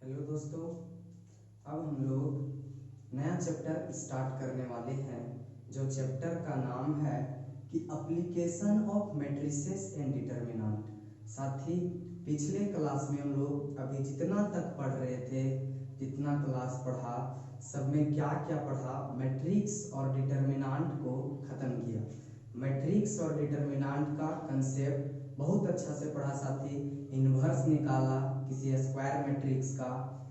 Hello दोस्तों, अब हम लोग नया चैप्टर स्टार्ट करने वाले हैं जो चैप्टर का नाम है कि application of matrices and determinant. साथ ही पिछले क्लास में हम लोग अभी जितना तक पढ़ रहे थे, जितना क्लास पढ़ा, सब में क्या क्या पढ़ा, मैट्रिक्स और डिटर्मिनेंट को ख़त्म किया। मैट्रिक्स और डिटर्मिनेंट का कंसेप्ट बहुत अच्छा से पढ़ा साथी। इन्वर्स निकाला किसी स्क्वायर मैट्रिक्स का,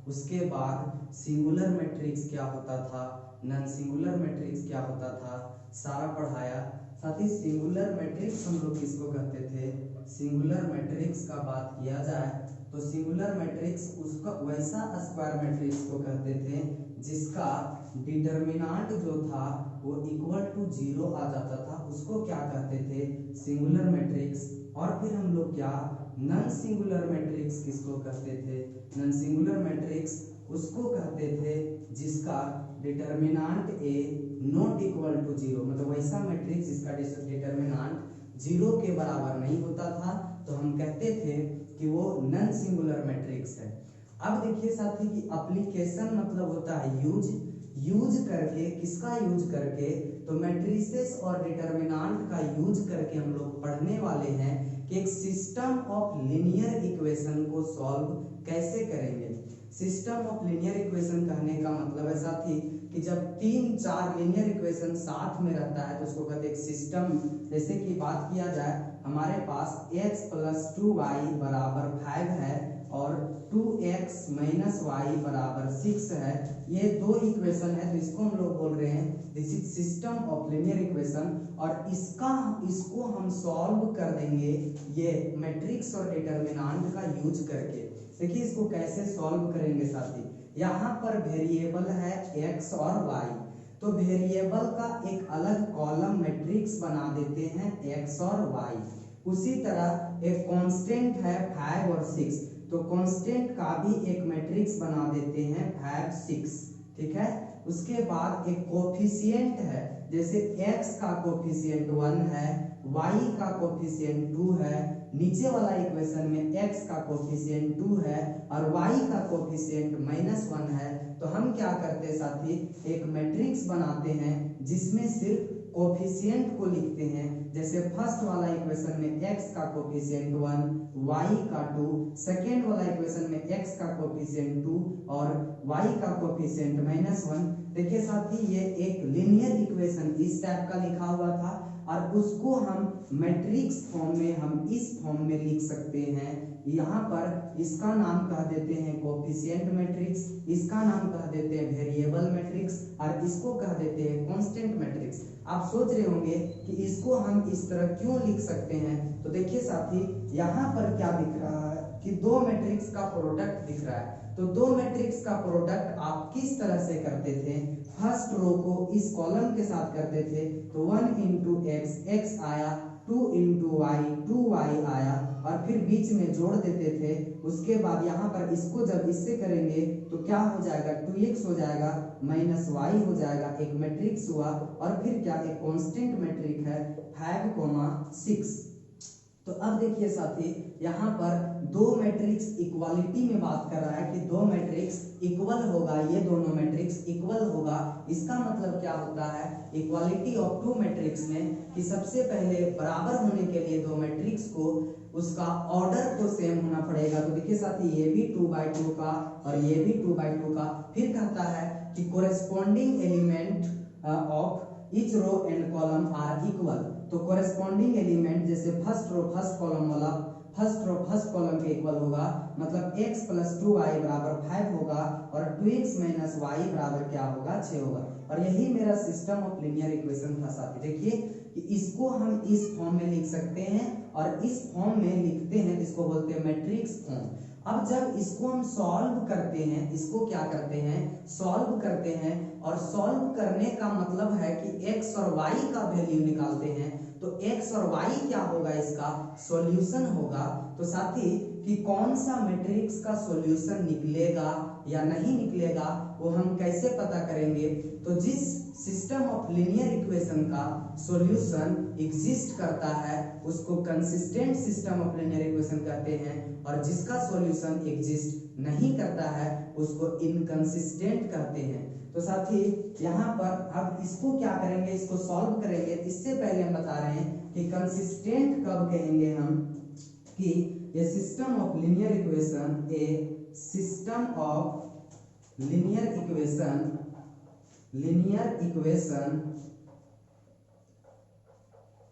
उसके बाद सिंगुलर मैट्रिक्स क्या होता था, नॉन सिंगुलर मैट्रिक्स क्या होता था, सारा पढ़ाया साथी। सिंगुलर मैट्रिक्स हम लोग किसको कहते थे? सिंगुलर मैट्रिक्स का बात किया जाए तो सिंगुलर मैट्रिक्स उसका वैसा स्क्वायर मैट्रिक्स को कहते थे जिसका डिटर्मिनेंट जो था वो इक्वल टू 0 आ जाता था, उसको क्या कहते थे? Singular matrix. और फिर हम लोग क्या नॉन सिंगुलर मैट्रिक्स किसको कहते थे? नॉन सिंगुलर मैट्रिक्स उसको कहते थे जिसका determinant A not equal to 0, मतलब वैसा मैट्रिक्स जिसका डिटर्मिनेंट 0 के बराबर नहीं होता था, तो हम कहते थे कि वो नॉन सिंगुलर मैट्रिक्स है। अब देखिए साथी कि एप्लीकेशन मतलब होता है यूज करके, किसका यूज करके? तो मैट्रिसेस और डिटर्मिनेंट का यूज करके हम लोग पढ़ने वाले हैं कि एक सिस्टम ऑफ लीनियर इक्वेशन को सॉल्व कैसे करेंगे। सिस्टम ऑफ लीनियर इक्वेशन कहने का मतलब है साथी कि जब 3-4 लीनियर इक्वेशन साथ में रहता है तो उसको कहते हैं एक सिस्टम। जैसे कि बात किया जाए, हमारे पास x + 2y = 5 है और 2x - y = 6 है। ये दो इक्वेशन है, तो इसको हम लोग बोल रहे हैं this is system of linear equation. और इसको हम सॉल्व कर देंगे ये मैट्रिक्स और डिटर्मिनेंट का यूज करके। देखिए इसको कैसे सॉल्व करेंगे साथी। यहाँ पर वेरिएबल है x और y, तो वेरिएबल का एक अलग कॉलम मैट्रिक्स बना देते हैं x और y। उसी तरह एक कांस्टेंट है 5 और 6, तो कांस्टेंट का भी एक मैट्रिक्स बना देते हैं 5, 6, ठीक है। उसके बाद एक कोफिशिएंट है, जैसे x का कोफिशिएंट 1 है, y का कोफिशिएंट 2 है, नीचे वाला इक्वेशन में x का कोफिशिएंट 2 है और y का कोफिशिएंट -1 है। तो हम क्या करते हैं साथी, एक मैट्रिक्स बनाते हैं जिसमें सिर्फ कोफिशिएंट को लिखते हैं। जैसे फर्स्ट वाला इक्वेशन में x का कोफिशिएंट 1, y का 2, सेकेंड वाला इक्वेशन में x का कोफिशिएंट 2 और y का कोफिशिएंट -1। देखिए साथी ये एक लीनियर इक्वेशन इस टाइप का लिखा हुआ था और उसको हम मैट्रिक्स फॉर्म में, हम इस फॉर्म में लिख सकते हैं। यहाँ पर इसका नाम कह देते हैं कोफिशिएंट मैट्रिक्स, इसका नाम कह देते हैं वेरिएबल मैट्रिक्स और इसको कह देते हैं कांस्टेंट मैट्रिक्स। आप सोच रहे होंगे कि इसको हम इस तरह क्यों लिख सकते हैं, तो देखिए साथी यहाँ पर क्या दिख रहा है कि दो मैट्रिक्स का प्रोडक्ट दिख रहा है। तो दो मैट्रिक्स का प्रोडक्ट आप किस तरह से करते थे? फर्स्ट रो को इस कॉलम के साथ करते थे, तो 1 × x, x आया, 2 × y, 2y आया और फिर बीच में जोड़ देते थे। उसके बाद यहाँ पर इसको जब इससे करेंगे तो क्या हो जाएगा, 2x हो जाएगा, -y हो जाएगा, एक मैट्रिक्स हुआ। और फिर क्या, एक कांस्टेंट मैट्रिक्स है 5, 6। तो अब देखिए साथी यहाँ पर दो मैट्रिक्स इक्वालिटी में बात कर रहा है कि दो मैट्रिक्स इक्वल होगा, ये दोनों मैट्रिक्स इक्वल होगा। इसका मतलब क्या होता है इक्वालिटी ऑफ टू मैट्रिक्स में, कि सबसे पहले बराबर होने के लिए दो मैट्रिक्स को उसका ऑर्डर तो सेम होना पड़ेगा। तो देखिए साथी ये भी 2/2 का और ये भी 2/2 का। फिर कहता है कि corresponding element of each row and column are equal. तो कोरेस्पॉन्डिंग एलिमेंट जैसे फर्स्ट रो फर्स्ट कॉलम वाला फर्स्ट रो फर्स्ट कॉलम के इक्वल होगा, मतलब x + 2y = 5 होगा और 2x - y = क्या होगा, 6 होगा। और यही मेरा सिस्टम ऑफ लीनियर इक्वेशन था साथी। देखिए कि इसको हम इस फॉर्म में लिख सकते हैं और इस फॉर्म में लिखते हैं, इसको बोलते हैं मैट्रिक्स फॉर्म। अब जब इसको हम सॉल्व करते हैं, इसको क्या करते हैं, सॉल्व करते हैं, और सॉल्व करने का मतलब है कि x और y का वैल्यू निकालते हैं। तो x और y क्या होगा, इसका सॉल्यूशन होगा। तो साथी कि कौन सा मैट्रिक्स का सॉल्यूशन निकलेगा या नहीं निकलेगा वो हम कैसे पता करेंगे? तो जिस सिस्टम ऑफ लीनियर इक्वेशन का सॉल्यूशन एग्जिस्ट करता है उसको consistent system of linear equation कहते हैं, और जिसका सॉल्यूशन एग्जिस्ट नहीं करता है उसको इनकंसिस्टेंट कहते हैं। तो साथी यहाँ पर अब इसको क्या करेंगे, इसको सॉल्व करेंगे। इससे पहले हम बता रहे हैं कि कंसिस्टेंट कब कहेंगे हम, कि ये system of linear equation, A system of linear equation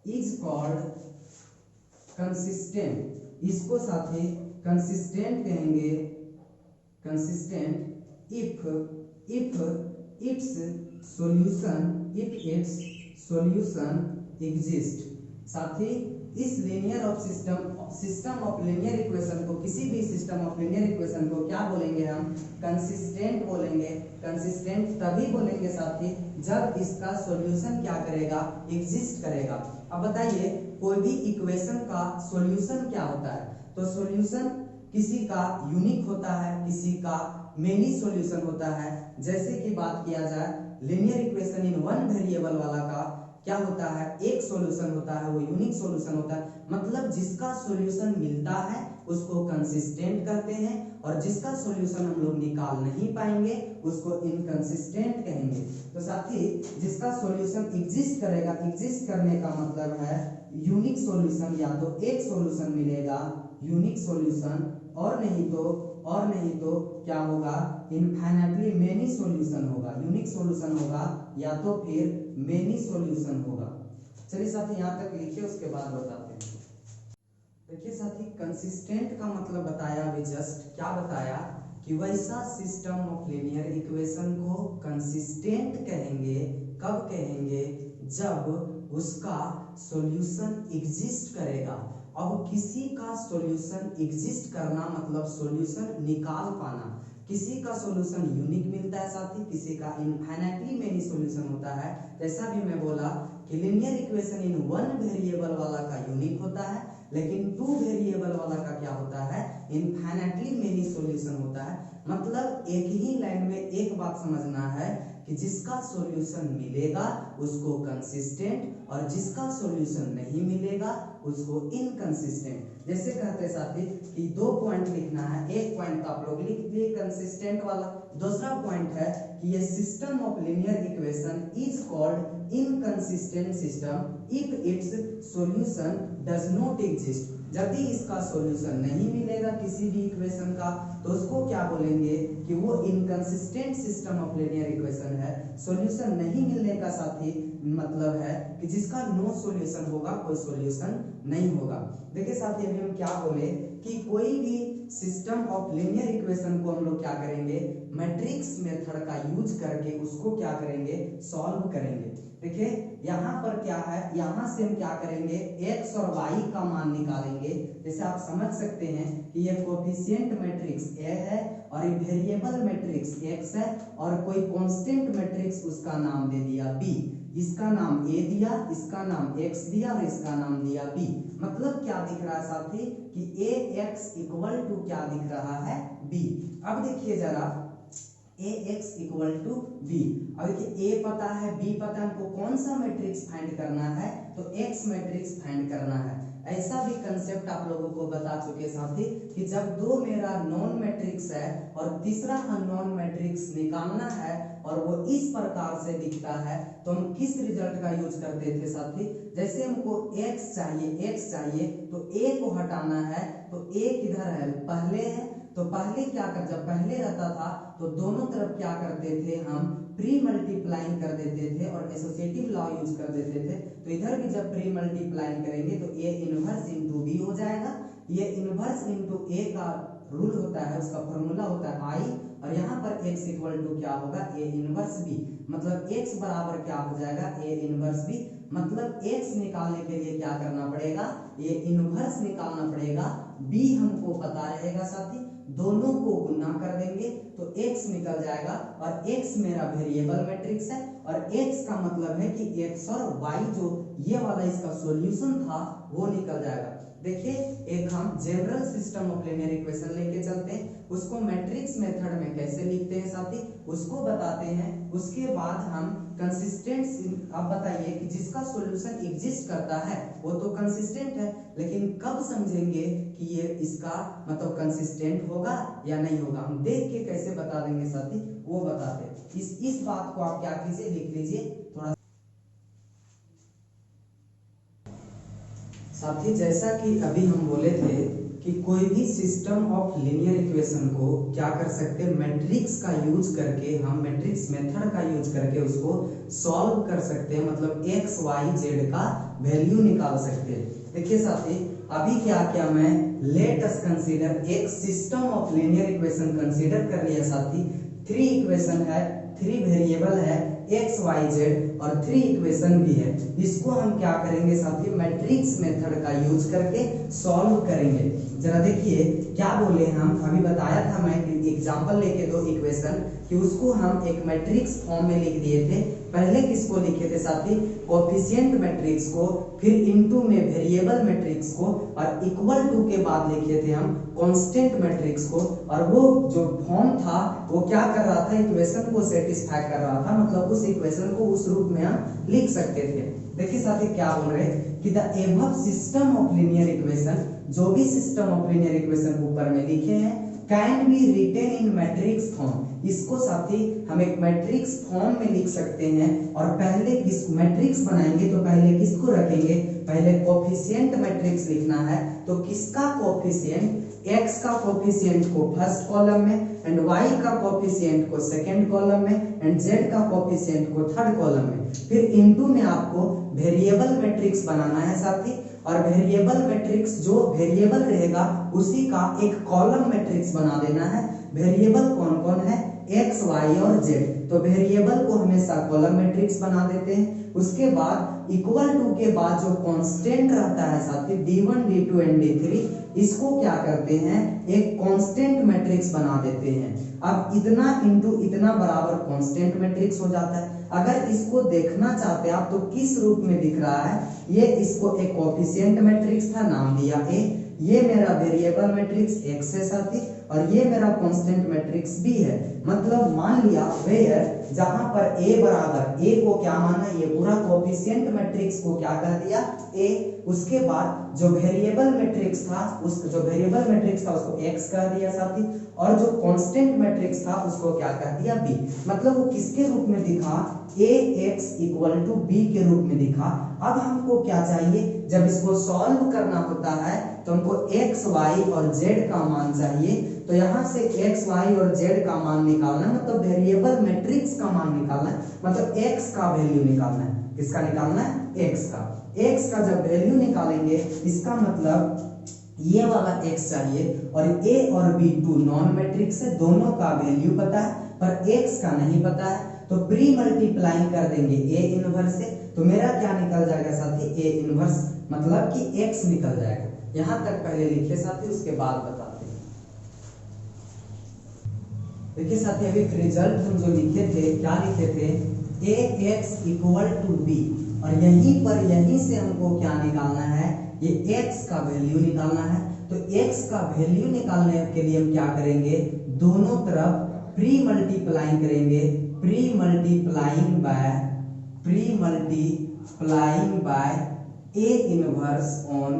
is called consistent. इसको साथी कंसिस्टेंट कहेंगे, consistent if it's solution exist. साथी इस linear of system of linear equation को, किसी भी सिस्टम ऑफ लीनियर इक्वेशन को क्या बोलेंगे हम, कंसिस्टेंट बोलेंगे। कंसिस्टेंट तभी बोलेंगे साथी जब इसका सॉल्यूशन क्या करेगा, एग्जिस्ट करेगा। अब बताइए कोई भी इक्वेशन का सॉल्यूशन क्या होता है, तो सॉल्यूशन किसी का यूनिक होता है, किसी का मेनी सॉल्यूशन होता है। जैसे कि बात किया जाए linear equation in one variable वाला का क्या होता है, एक सॉल्यूशन होता है, वो यूनिक सॉल्यूशन होता है। मतलब जिसका सॉल्यूशन मिलता है उसको कंसिस्टेंट कहते हैं, और जिसका सॉल्यूशन हम लोग निकाल नहीं पाएंगे उसको इनकंसिस्टेंट कहेंगे। तो साथी जिसका सॉल्यूशन एग्जिस्ट करेगा, एग्जिस्ट करने का मतलब है यूनिक सॉल्यूशन, या तो एक सॉल्यूशन मिलेगा यूनिक सॉल्यूशन, और नहीं तो क्या होगा, इनफाइनाइटली मेनी सॉल्यूशन होगा। यूनिक सॉल्यूशन होगा या तो फिर मेनी सॉल्यूशन होगा। चलिए साथी यहाँ तक लिखिए, उसके बाद बताते हैं। देखिए साथी कंसिस्टेंट का मतलब बताया अभी जस्ट, क्या बताया कि वैसा सिस्टम ऑफ लीनियर इक्वेशन को कंसिस्टेंट कहेंगे। कब कहेंगे, जब उसका सॉल्यूशन एग्जिस्ट करेगा। अब किसी का सॉल्यूशन एग्जिस्ट करना मतलब सॉल्यूशन निकाल पाना। किसी का सॉल्यूशन यूनिक मिलता है साथी, किसी का इनफाइनाइटली मेनी सॉल्यूशन होता है। जैसा भी मैं बोला कि linear equation in one variable वाला का यूनिक होता है, लेकिन टू वेरिएबल वाला का क्या होता है, इनफाइनाइटली मेनी सॉल्यूशन होता है। मतलब एक ही लाइन में एक बात समझना है कि जिसका सॉल्यूशन मिलेगा उसको कंसिस्टेंट, और जिसका सॉल्यूशन नहीं मिलेगा उसको इनकंसिस्टेंट। जैसे कहते साथी कि 2 पॉइंट लिखना है, एक पॉइंट तो आप लोग लिख दिए कंसिस्टेंट वाला, दूसरा पॉइंट है कि ये system of linear equation is called inconsistent system if it's solution does not exist. यदि इसका सॉल्यूशन नहीं मिलेगा किसी भी इक्वेशन का तो उसको क्या बोलेंगे कि वो inconsistent system of linear equation है। सॉल्यूशन नहीं मिलने का साथी मतलब है कि जिसका नो सॉल्यूशन होगा, कोई सॉल्यूशन नहीं होगा। देखिए साथी अभी हम क्या बोले कि कोई भी सिस्टम ऑफ लीनियर इक्वेशन को हम लोग क्या करेंगे, मैट्रिक्स मेथड का यूज करके उसको क्या करेंगे, सॉल्व करेंगे। देखिए यहाँ पर क्या है, यहाँ से हम क्या करेंगे, x और y का मान निकालेंगे। जैसे आप समझ सकते हैं कि ये कोफिशिएंट मैट्रिक्स A है और ये वेरिएबल मैट्रिक्स x है, और कोई कांस्टेंट मैट्रिक्स उसका नाम दे दिया B। इसका नाम A दिया, इसका नाम x दिया और इसका नाम दिया B। मतलब क्या दिख रहा है साथी कि ax इक्वल टू क्या दिख रहा है, B। अब देखिए जरा ax इक्वल टू b। अब देखिए a पता है, b पता है, हमको कौन सा मैट्रिक्स फाइंड करना है, तो x मैट्रिक्स फाइंड करना है। ऐसा भी कंसेप्ट आप लोगों को बता चुके साथी कि जब दो मेरा नॉन मैट्रिक्स है और तीसरा अननोन मैट्रिक्स निकालना है और वो इस प्रकार से दिखता है तो हम किस रिजल्ट का यूज करते थे साथी। जैसे हमको x चाहिए तो a को हटाना है, तो a किधर है, पहले है, तो पहले क्या कर, जब पहले रहता था तो दोनों तरफ क्या करते थे, हम प्री मल्टीप्लाइंग कर देते थे और एसोसिएटिव लॉ यूज कर देते थे। तो इधर भी जब प्री मल्टीप्लाइंग करेंगे तो a इनवर्स इंटू b हो जाएगा। ये इनवर्स इंटू a का रूल होता है, उसका फॉर्मूला होता है i, और यहाँ पर x इक्वल टू क्या होगा, a इनवर्स b। मतलब x बराबर क्या हो जाएगा, a इनवर्स b। मतलब x निकालने के लिए क्या करना पड़ेगा, a इनवर्स निकालना पड़ेगा, b हमको पता रहेगा साथी। दोनों को गुना कर देंगे तो x निकल जाएगा, और x मेरा वेरिएबल मैट्रिक्स है, और x का मतलब है कि x और y जो ये वाला इसका सॉल्यूशन था वो निकल जाएगा। देखिए एक हम general system of linear equation लेके चलते हैं, उसको मैट्रिक्स मेथड में कैसे लिखते हैं साथी उसको बताते हैं। उसके बाद हम कंसिस्टेंट, आप बताइए कि जिसका सॉल्यूशन एग्जिस्ट करता है वो तो कंसिस्टेंट है, लेकिन कब समझेंगे कि ये इसका मतलब कंसिस्टेंट होगा या नहीं होगा, हम देख के कैसे बता देंगे साथी वो बताते हैं। इस बात को आप क्या कीजिए, लिख लीजिए थोड़ा साथी। जैसा कि अभी हम बोले थे कि कोई भी सिस्टम ऑफ लीनियर इक्वेशन को क्या कर सकते हैं, मैट्रिक्स का यूज करके, हम मैट्रिक्स मेथड का यूज करके उसको सॉल्व कर सकते हैं, मतलब x y z का वैल्यू निकाल सकते हैं। देखिए साथी अभी क्या किया मैं, लेट अस कंसीडर एक system of linear equation consider कर लिया साथी। 3 इक्वेशन है, 3 वेरिएबल है x y z और 3 इक्वेशन भी है। इसको हम क्या करेंगे साथी, मैट्रिक्स मेथड का यूज करके सॉल्व करेंगे। जरा देखिए क्या बोले हम, अभी बताया था मैं कि एग्जांपल लेके 2 इक्वेशन कि उसको हम एक मैट्रिक्स फॉर्म में लिख दिए थे। पहले किसको लिखे थे साथी, कोफिशिएंट मैट्रिक्स को, फिर इनटू में वेरिएबल मैट्रिक्स को, और इक्वल टू के बाद लिखे थे हम कांस्टेंट मैट्रिक्स को। और वो जो फॉर्म था वो क्या कर रहा था, इक्वेशन को सेटिस्फाई कर रहा था, मतलब उस इक्वेशन को उस रूप में हम लिख सकते थे। देखिए साथी क्या बोल रहे हैं कि the above system of linear equation, जो भी सिस्टम ऑफ लीनियर इक्वेशन ऊपर में लिखे हैं, can be written in matrix form. इसको साथी हम एक मैट्रिक्स फॉर्म में लिख सकते हैं। और पहले किस मैट्रिक्स बनाएंगे तो पहले किसको रखेंगे, पहले कोफिशिएंट मैट्रिक्स लिखना है। तो किसका कोफिशिएंट, x का कोफिशिएंट को फर्स्ट कॉलम में, एंड y का कोफिशिएंट को सेकंड कॉलम में, एंड z का कोफिशिएंट को थर्ड कॉलम में। फिर इनटू में आपको वेरिएबल मैट्रिक्स बनाना है साथी, और वेरिएबल मैट्रिक्स जो वेरिएबल रहेगा उसी का एक कॉलम मैट्रिक्स बना देना है। वेरिएबल कौन कौन है, x y और z, तो वेरिएबल को हमेशा कॉलम मैट्रिक्स बना देते हैं। उसके बाद इक्वल टू के बाद जो कांस्टेंट रहता है साथी d1 d2 एंड d3, इसको क्या करते हैं, एक कांस्टेंट मैट्रिक्स बना देते हैं। अब इतना इंटू इतना बराबर कांस्टेंट मैट्रिक्स हो जाता है। अगर इसको देखना चाहते हैं आप तो किस रूप में दिख रहा है, ये इसको एक कोफिशिएंट मैट्रिक्स था, नाम दिया a, ये मेरा वेरिएबल मैट्रिक्स x है साथी, और ये मेरा कांस्टेंट मैट्रिक्स b है। मतलब मान लिया वेयर जहां पर a बराबर, a को क्या माना, ये पूरा कोफिशिएंट मैट्रिक्स को क्या कर दिया a, उसके बाद जो वेरिएबल मैट्रिक्स था उसको x कर दिया साथी, और जो कांस्टेंट मैट्रिक्स था उसको क्या कर दिया b। मतलब वो किसके रूप में दिखा, ax इक्वल टू b के रूप में दिखा। अब हमको क्या चाहिए, जब इसको सॉल्व करना होता है तो हमको x y और z का मान चाहिए। तो यहाँ से x y और z का मान निकालना है, मतलब वेरिएबल मैट्रिक्स का मान निकालना है, मतलब x का वैल्यू निकालना है। किसका निकालना है, x का। x का जब वैल्यू निकालेंगे इसका मतलब ये वाला x चाहिए, और a और b टू नॉन मैट्रिक्स है, दोनों का वैल्यू पता है पर x का नहीं पता है, तो प्री मल्टीप्लाइंग कर देंगे a इनवर्स से। तो मेरा क्या निकल जाएगा साथी, a इनवर्स, मतलब कि x निकल जाएगा। यहां तक पहले लिखे साथी, उसके बाद बताते हैं। देखिए साथी अभी रिजल्ट हम जो लिखे थे, क्या लिखे थे, ax इक्वल टू b, और यहीं से हमको क्या निकालना है, ये x का वैल्यू निकालना है। तो x का वैल्यू निकालने के लिए हम क्या करेंगे, दोनों तरफ प्री मल्टीप्लाइंग करेंगे, pre multiplying by a inverse on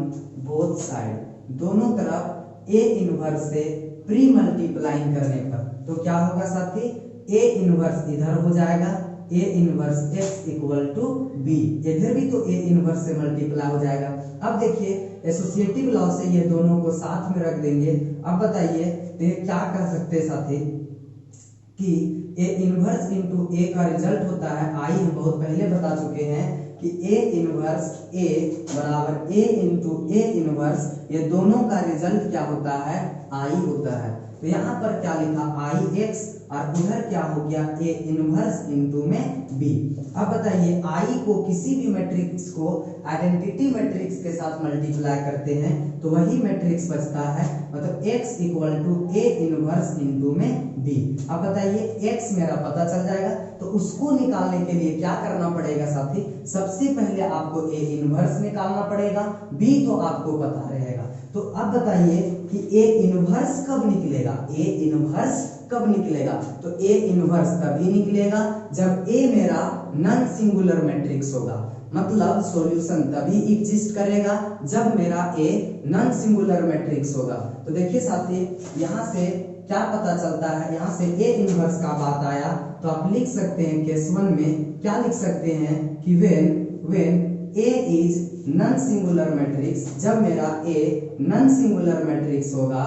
both side. दोनों तरफ a इनवर्स से प्री मल्टीप्लाइंग करने पर तो क्या होगा साथी, a इनवर्स इधर हो जाएगा, a inverse x equal to b, इधर भी तो a इनवर्स से मल्टीप्लाई हो जाएगा। अब देखिए एसोसिएटिव लॉ से ये दोनों को साथ में रख देंगे। अब बताइए तो ये क्या कर सकते हैं साथी कि a इनवर्स इंटू a का रिजल्ट होता है i, हम बहुत पहले बता चुके हैं कि a इनवर्स a बराबर a इंटू a इनवर्स, ये दोनों का रिजल्ट क्या होता है, i होता है। तो यहाँ पर क्या लिखा, i x, और उधर क्या हो गया, a इनवर्स इंटू में b। अब बताइए आई को किसी भी मैट्रिक्स को आइडेंटिटी मैट्रिक्स के साथ मल्टीप्लाई करते हैं तो वही मैट्रिक्स बचता है, मतलब x equal to A inverse into में b। अब बताइए x मेरा पता चल जाएगा, तो उसको निकालने के लिए क्या करना पड़ेगा साथी, सबसे पहले आपको ए इनवर्स निकालना पड़ेगा, b तो आपको पता रहेगा। तो अब बताइए कि ए इनवर्स कब निकलेगा, ए इनवर्स कब निकलेगा, तो ए इनवर्स तभी निकलेगा जब ए मेरा नॉन सिंगुलर मैट्रिक्स होगा, मतलब सॉल्यूशन तभी एग्जिस्ट करेगा जब मेरा ए नॉन सिंगुलर मैट्रिक्स होगा। तो देखिए साथी यहाँ से क्या पता चलता है, यहाँ से ए इनवर्स का बात आया तो आप लिख सकते हैं केस 1 में क्या लिख सकते हैं कि when A is non singular matrix, जब मेरा ए नॉन सिंगुलर मैट्रिक्स होगा,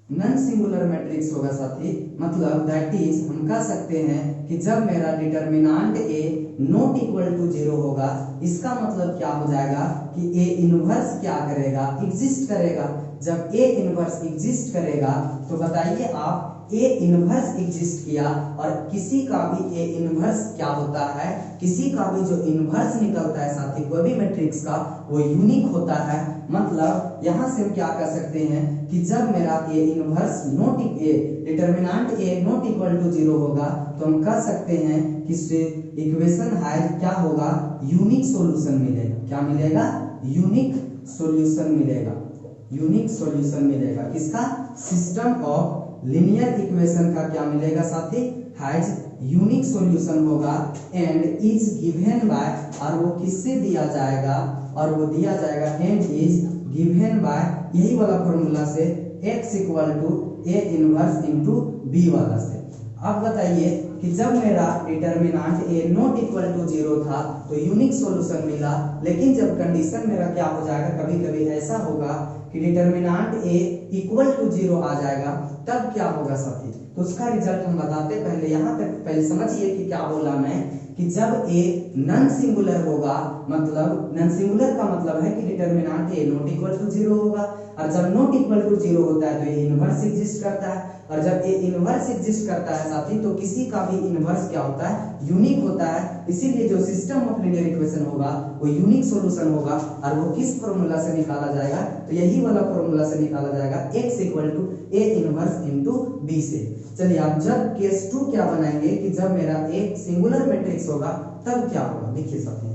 नॉन सिंगुलर मैट्रिक्स होगा साथी, मतलब दैट इज हम कह सकते हैं कि जब मेरा determinant A not equal to 0 होगा, इसका मतलब क्या हो जाएगा कि ए इनवर्स क्या करेगा, एग्जिस्ट करेगा। जब ए इनवर्स एग्जिस्ट करेगा तो बताइए आप, ए इनवर्स एग्जिस्ट किया और किसी का भी ए इनवर्स क्या होता है, किसी का भी जो इनवर्स निकलता है साथी कोई भी मैट्रिक्स का, वो यूनिक होता है। मतलब यहां से हम क्या कर सकते हैं कि जब मेरा A inverse not determinant A not equal to 0 होगा तो हम कह सकते हैं कि इक्वेशन है क्या होगा, यूनिक सॉल्यूशन मिलेगा। क्या मिलेगा, यूनिक सॉल्यूशन मिलेगा, यूनिक सॉल्यूशन मिलेगा। किसका, सिस्टम ऑफ लीनियर इक्वेशन का क्या मिलेगा साथी, हैज यूनिक सॉल्यूशन होगा एंड इज गिवन बाय, और वो किससे दिया जाएगा, और वो दिया जाएगा एंड इज गिवन बाय, यही वाला फॉर्मूला से x equal to A inverse into B वाला से। अब बताइए कि जब मेरा determinant A not equal to 0 था तो यूनिक सॉल्यूशन मिला, लेकिन जब कंडीशन मेरा क्या हो जाएगा, कभी कभी ऐसा होगा कि डिटर्मिनेंट ए इक्वल टू 0 आ जाएगा, तब क्या होगा साथी, तो उसका रिजल्ट हम बताते। पहले यहाँ तक पहले समझिए कि क्या बोला मैं, कि जब ए नॉन सिंगुलर होगा, मतलब नॉन सिंगुलर का मतलब है कि determinant A not equal to 0 होगा, और जब नॉट इक्वल टू 0 होता है तो ये इनवर्स एग्जिस्ट करता है, और जब ए इनवर्स एग्जिस्ट करता है साथी तो किसी का भी इनवर्स क्या होता है, यूनिक होता है। इसीलिए जो सिस्टम ऑफ लीनियर इक्वेशन होगा वो यूनिक सॉल्यूशन होगा, और वो किस फॉर्मूला से निकाला जाएगा, तो यही वाला फॉर्मूला से निकाला जाएगा, x equal to A inverse into B से। चलिए आप जब केस 2 क्या बनाएंगे कि जब मेरा एक सिंगुलर मैट्रिक्स होगा तब क्या होगा, देखिए साथी।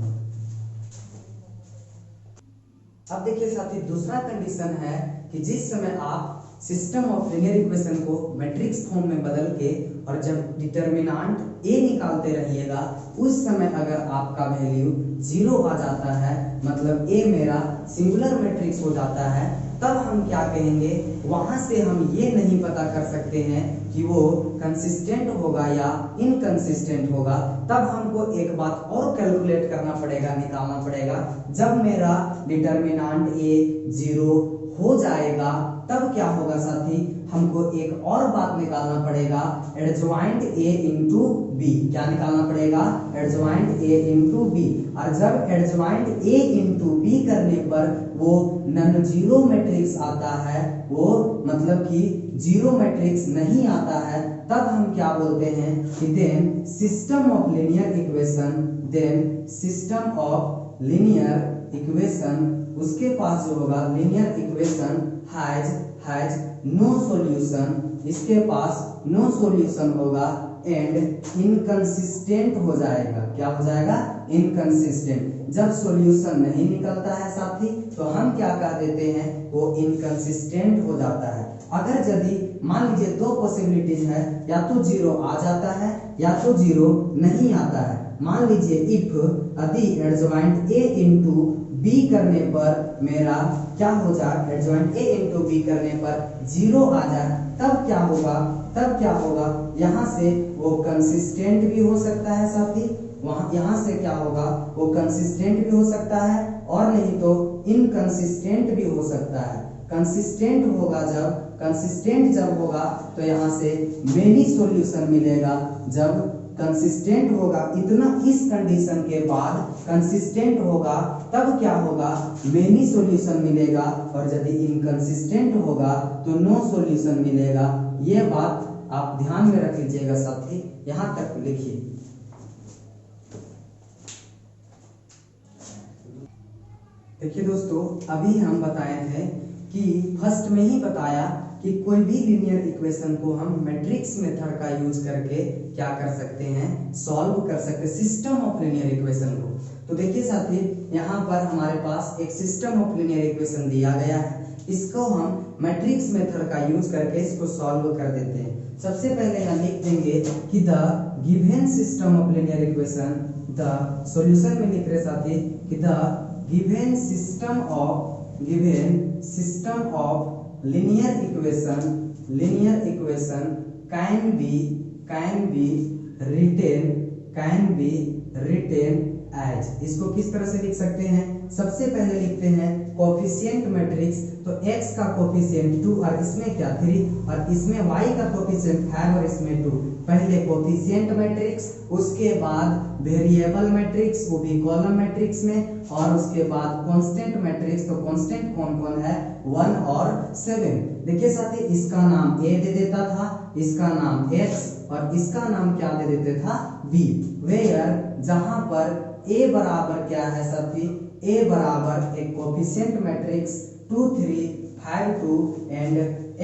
अब देखिए साथी दूसरा कंडीशन है कि जिस समय आप सिस्टम ऑफ लीनियर इक्वेशन को मैट्रिक्स फॉर्म में बदल के और जब डिटर्मिनेंट ए निकालते रहिएगा, उस समय अगर आपका वैल्यू 0 आ जाता है, मतलब ए मेरा सिंगुलर मैट्रिक्स हो जाता है, तब हम क्या कहेंगे, वहां से हम ये नहीं पता कर सकते हैं कि वो कंसिस्टेंट होगा या इनकंसिस्टेंट होगा। तब हमको एक बात और कैलकुलेट करना पड़ेगा, निकालना पड़ेगा। जब मेरा डिटर्मिनेंट ए 0 हो जाएगा तब क्या होगा साथी, हमको एक और बात निकालना पड़ेगा, एडजॉइंट ए इंटू बी। क्या निकालना पड़ेगा, एडजॉइंट ए इंटू बी। और जब एडजॉइंट ए इंटू बी करने पर वो नॉन जीरो मैट्रिक्स आता है, वो मतलब कि जीरो मैट्रिक्स नहीं आता है, तब हम क्या बोलते हैं कि then system of linear equation, then system of linear equation, उसके पास जो होगा linear equation has no solution, इसके पास नो सॉल्यूशन होगा एंड इनकंसिस्टेंट हो जाएगा। क्या हो जाएगा, इनकंसिस्टेंट। जब सॉल्यूशन नहीं निकलता है साथी तो हम क्या कह देते हैं, वो इनकंसिस्टेंट हो जाता है। अगर यदि मान लीजिए दो पॉसिबिलिटीज है, या तो 0 आ जाता है या तो 0 नहीं आता है। मान लीजिए इफ यदि एडजॉइंट ए इंटू बी करने पर मेरा क्या हो जाए, एडजॉइंट ए इंटू बी करने पर 0 आ जाए, तब क्या होगा, तब क्या होगा, यहाँ से वो कंसिस्टेंट भी हो सकता है साथी, वहां यहाँ से क्या होगा, वो कंसिस्टेंट भी हो सकता है और नहीं तो इनकंसिस्टेंट भी हो सकता है। कंसिस्टेंट होगा जब, कंसिस्टेंट जब होगा तो यहाँ से मेनी सॉल्यूशन मिलेगा। जब कंसिस्टेंट होगा, इतना इस कंडीशन के बाद कंसिस्टेंट होगा तब क्या होगा, मेनी सॉल्यूशन मिलेगा, और यदि इनकंसिस्टेंट होगा तो नो सॉल्यूशन मिलेगा। ये बात आप ध्यान में रख लीजिएगा साथी, यहाँ तक लिखिए। देखिए दोस्तों, अभी हम बताए थे कि फर्स्ट में ही बताया कि कोई भी लीनियर इक्वेशन को हम मैट्रिक्स मेथड का यूज करके क्या कर सकते हैं, सॉल्व कर सकते हैं, सिस्टम ऑफ लीनियर इक्वेशन को। तो देखिए साथी, यहाँ पर हमारे पास एक सिस्टम ऑफ लीनियर इक्वेशन दिया गया है, इसको हम मैट्रिक्स मेथड का यूज करके इसको सॉल्व कर देते हैं। सबसे पहले यहाँ लिख देंगे कि the given system of linear equation, the solution में लिख रहे साथी कि the given system of linear equation can be written as, इसको किस तरह से लिख सकते हैं, सबसे पहले लिखते हैं कोफिशिएंट मैट्रिक्स, तो x का कोफिशिएंट 2 और इसमें क्या 3 और इसमें y का कोफिशिएंट 5 और इसमें 2। पहले कोफिशिएंट मैट्रिक्स, उसके बाद वेरिएबल मैट्रिक्स, वो भी कॉलम मैट्रिक्स में, और उसके बाद कांस्टेंट मैट्रिक्स। तो कांस्टेंट कौन कौन है, 1 और 7। देखिए साथी, इसका नाम a दे देता था, इसका नाम x और इसका नाम क्या दे देते था, b, वेयर जहां पर a बराबर क्या है साथी, a बराबर एक कोफिशिएंट मैट्रिक्स 2 3 5 2 एंड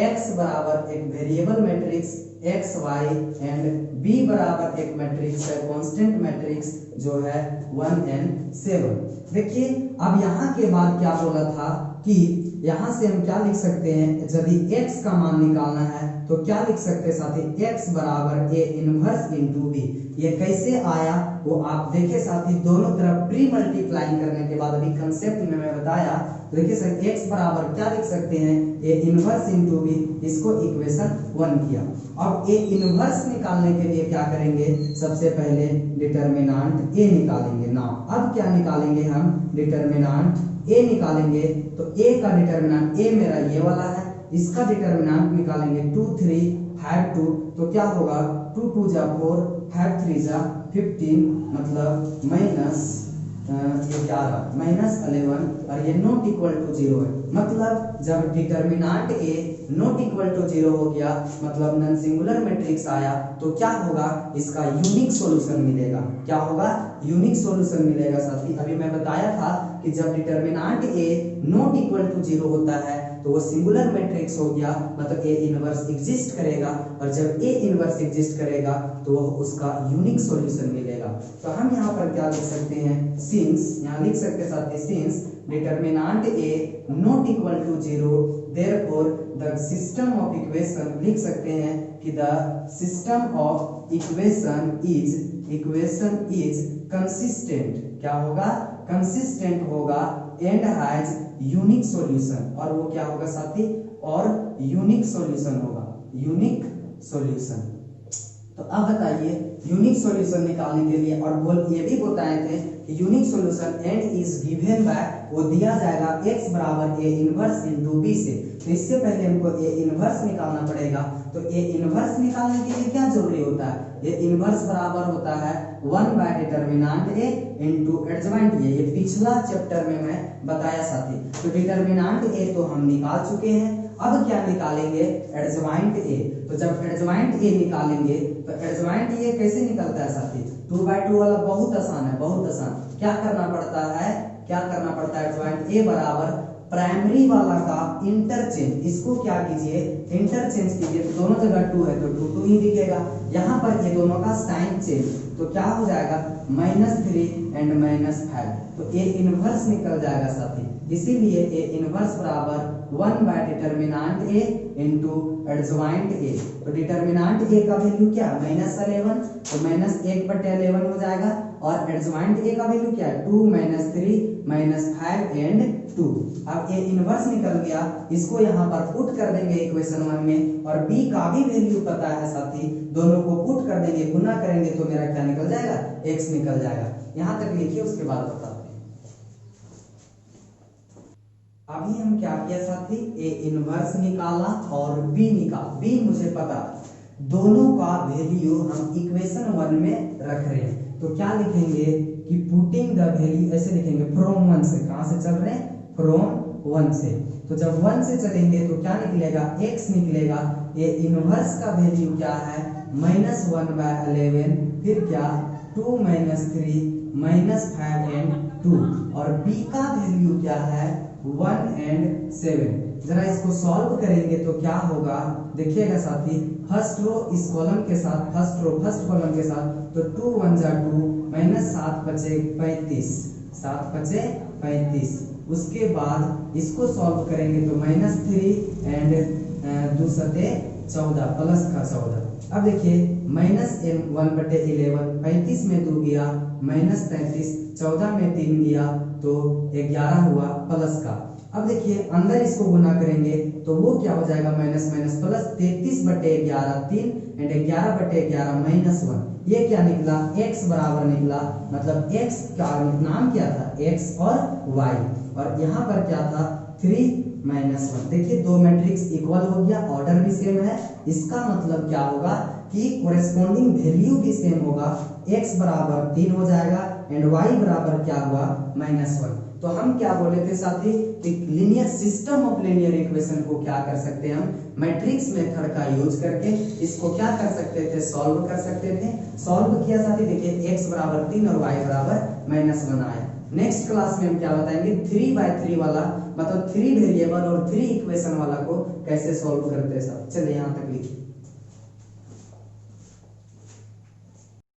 x बराबर एक variable matrix x y and b बराबर एक मैट्रिक्स है कांस्टेंट मैट्रिक्स जो है 1 and 7। देखिए अब यहाँ के बाद क्या बोला था कि यहाँ से हम क्या लिख सकते हैं, यदि x का मान निकालना है तो क्या लिख सकते हैं साथी, x बराबर a इनवर्स इंटू b। ये कैसे आया वो आप देखे साथी, दोनों तरफ प्री मल्टीप्लाइंग करने के बाद, अभी कंसेप्ट में मैं बताया। तो देखिए सर, x बराबर क्या लिख सकते हैं, a इनवर्स इंटू b, इसको इक्वेशन 1 किया। अब a इनवर्स निकालने के लिए क्या करेंगे, सबसे पहले डिटरमिनेंट a निकालेंगे ना। अब क्या निकालेंगे हम, डिटरमिनेंट a निकालेंगे। तो a का डिटरमिनेंट, a मेरा ये वाला है, इसका डिटरमिनेंट निकालेंगे 2 3 5 2। तो क्या होगा, 2 2 जा 4 5 3 जा 15, मतलब माइनस 11 माइनस 11 और ये नॉट इक्वल टू 0 है। मतलब जब determinant a not equal to 0 हो गया, मतलब नॉन सिंगुलर मैट्रिक्स आया, तो क्या होगा, इसका यूनिक सॉल्यूशन मिलेगा। क्या होगा, यूनिक सॉल्यूशन मिलेगा साथी। अभी मैं बताया था कि जब determinant a not equal to 0 होता है तो वो सिंगुलर मैट्रिक्स हो गया, मतलब a इनवर्स एग्जिस्ट करेगा, और जब a इनवर्स एग्जिस्ट करेगा तो वह उसका यूनिक सॉल्यूशन मिलेगा। तो हम यहाँ पर क्या लिख सकते हैं, सिंस, यहाँ लिख सकते साथी, since determinant a not equal to 0, therefore the system of equation, लिख सकते हैं कि the system of equation is consistent. क्या होगा, कंसिस्टेंट होगा एंड हैज यूनिक सॉल्यूशन, और वो क्या होगा साथी, और यूनिक सॉल्यूशन होगा, यूनिक सॉल्यूशन। तो अब बताइए यूनिक सॉल्यूशन निकालने के लिए, और ये भी बताए थे कि unique solution and is given by, वो दिया जाएगा x बराबर a इनवर्स इनटू b से। तो इससे पहले हमको a इनवर्स निकालना पड़ेगा। तो a इनवर्स निकालने के लिए क्या जरूरी होता है, a इनवर्स बराबर होता है 1 by determinant a into adjoint a। ये पिछला चैप्टर में मैं बताया साथी। तो डिटरमिनेंट a तो हम निकाल चुके हैं, अब क्या निकालेंगे, एडजॉइंट a। तो जब एडजॉइंट a निकालेंगे तो एडजॉइंट a कैसे निकलता है साथी, 2/2 वाला बहुत आसान है, बहुत आसान। क्या करना पड़ता है, क्या करना पड़ता है, एडजॉइंट a बराबर प्राइमरी वाला का इंटरचेंज, इसको क्या कीजिए, इंटरचेंज कीजिए। तो दोनों जगह 2 है तो 2 2 ही दिखेगा। यहाँ पर ये दोनों का साइन चेंज, तो क्या हो जाएगा, -3 एंड -5। तो a इनवर्स निकल जाएगा साथी। इसीलिए a इनवर्स बराबर 1 by determinant a into adjoint a। तो डिटरमिनेंट a का वैल्यू क्या, -11, तो -1/11 हो जाएगा, और एडजॉइंट a का वैल्यू क्या है, 2 -3 -5 एंड 2। अब a इनवर्स निकल गया, इसको यहाँ पर पुट कर देंगे इक्वेशन 1 में, और b का भी वैल्यू पता है साथी, दोनों को पुट कर देंगे, गुना करेंगे तो मेरा क्या निकल जाएगा, x निकल जाएगा। यहाँ तक लिखिए, उसके बाद बताते हैं। अभी हम क्या किया साथी, a इनवर्स निकाला और b निकाला, b मुझे पता, दोनों का वैल्यू हम इक्वेशन 1 में रख रहे हैं। तो क्या लिखेंगे कि पुटिंग द वैल्यू, ऐसे लिखेंगे फ्रॉम 1 से, कहां से चल रहे हैं, फ्रॉम 1 से। तो जब 1 से चलेंगे तो क्या निकलेगा, x निकलेगा। ये इनवर्स का वैल्यू क्या है, -1/11, फिर क्या 2 - 3 -5 and 2, और b का वैल्यू क्या है 1 and 7। जरा इसको सॉल्व करेंगे तो क्या होगा, देखिएगा साथी, फर्स्ट रो इस कॉलम के साथ, फर्स्ट कॉलम के साथ, तो 2 × 1 = 2, -7 × 5 = 35, 7 × 5 = 35। उसके बाद इसको सॉल्व करेंगे तो -3 and 2 × 7 = 14 प्लस का 14। अब देखिए -1/11, 35 में 2 गया -33, 14 में 3 गया तो 11 हुआ प्लस का। अब देखिए अंदर इसको गुना करेंगे तो वो क्या हो जाएगा, माइनस माइनस प्लस, 33/11 3 एंड 11/11 -1। ये क्या निकला, x बराबर निकला, मतलब x का नाम क्या था, x और y, और यहाँ पर क्या था 3 - 1। देखिए दो मैट्रिक्स इक्वल हो गया, ऑर्डर भी सेम है, इसका मतलब क्या होगा कि कोरेस्पॉन्डिंग वैल्यू भी सेम होगा, x बराबर 3 हो जाएगा एंड y बराबर क्या हुआ -1। तो हम क्या बोले थे साथी कि linear system of linear equation को क्या कर सकते हैं, हम मैट्रिक्स मेथड का यूज करके इसको क्या कर सकते थे, सॉल्व कर सकते थे। सॉल्व किया साथी, देखिए x बराबर 3 और y बराबर -1 आया। नेक्स्ट क्लास में हम क्या बताएंगे, 3/3 वाला, मतलब 3 वेरिएबल और 3 इक्वेशन वाला को कैसे सॉल्व करते हैं सब। चलिए यहाँ तक लिखिए।